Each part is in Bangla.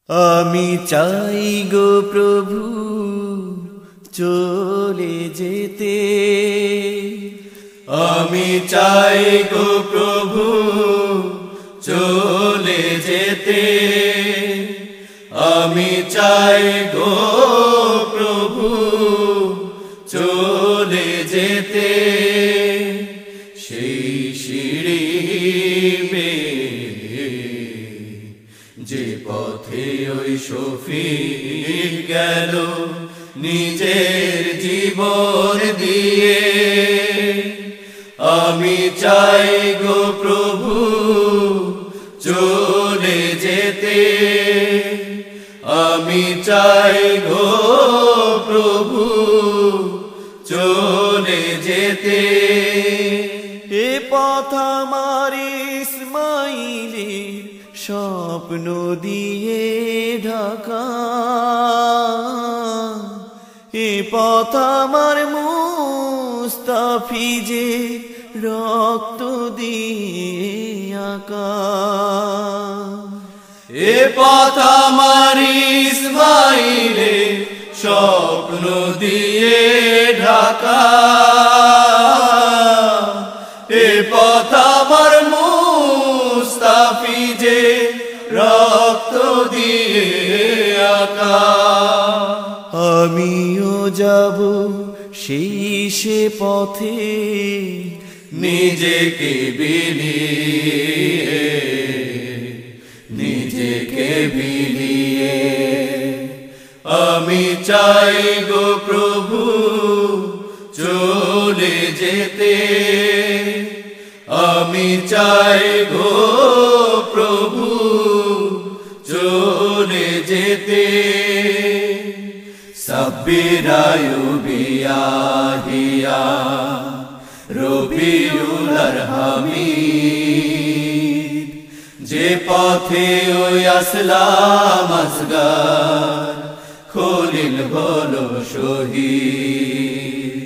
আমি চাই গো প্রভু চলে যেতে, আমি চাই গো প্রভু চলে যেতে, আমি চাই গো প্রভু চলে যেতে, সেই সিঁড়ি বেয়ে যে পথে ওই শফিক গেল নিজের জীবন দিয়ে। আমি চাই গো প্রভু চলে যেতে, আমি চাই গো প্রভু চলে যেতে। এ পথ আমার ইসমাইলের স্বপ্ন দিয়ে ঢাকা, এ পথ আমার মুস্তাফিজের রক্ত দিয়ে আঁকা। এ পথ আমার ইসমাইলের স্বপ্ন দিয়ে ঢাকা, এ পথ আমার মুস্তাফিজের রক্ত দিয়ে আঁকা। আমিও যাব সেই সে পথে নিজেকে বিলিয়ে, নিজেকে বিলিয়ে। আমি চাই গো প্রভু চলে যেতে, আমি চাই গো প্রভু চলে যেতে। সাব্বিরায়ুবিয়া হিয়া রবিউল হামিদ, যে পথে ওই আসলাম আসগার খলিল হলো শহীদ।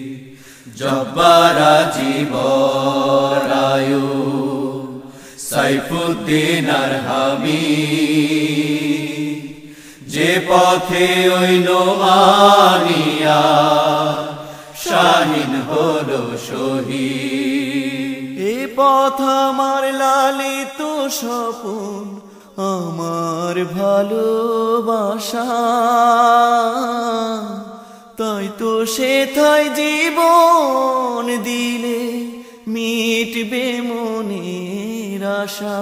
জব্বারা জীবরায়ু সাইফুদ্দিন আর হামিদ, যে পথে ওই নোমানিয়া শাহিন হলো শহীদ। এ পথ আমার লালিত স্বপন, আমার ভালোবাসা, তাই তো সেথায় জীবন দিলে মিটবে মনের আশা।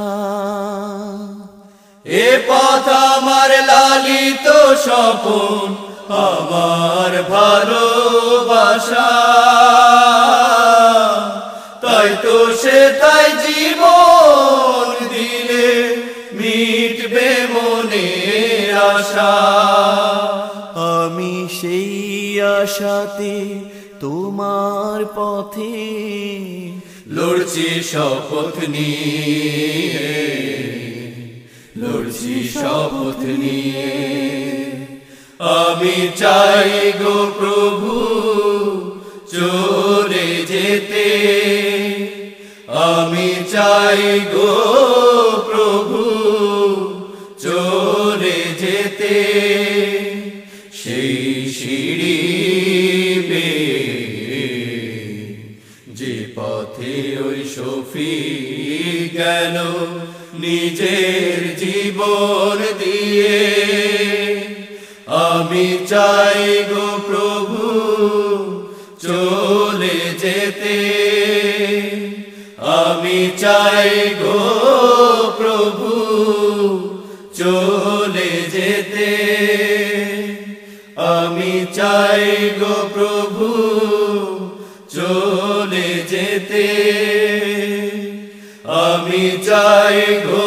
এ পথ আমার লালিত স্বপন, আমার ভালোবাসা, তাই তো সেথায় জীবন দিলে মিটবে মনের আশা। আমি সেই আশাতে তোমার পথে লড়ছি শপথ নিয়ে, লড়ছি শপথ নিয়ে। আমি চাই গো প্রভু চলে যেতে, আমি চাই গো প্রভু চলে যেতে, সেই সিঁড়ি বেয়ে যে পথে ওই শফিক গেল নিজের জীবন দিয়ে। আমি চাই গো প্রভু চলে যেতে, আমি চাই গো প্রভু চলে যেতে, আমি চাই গো প্রভু চলে যেতে, আমি চাই গো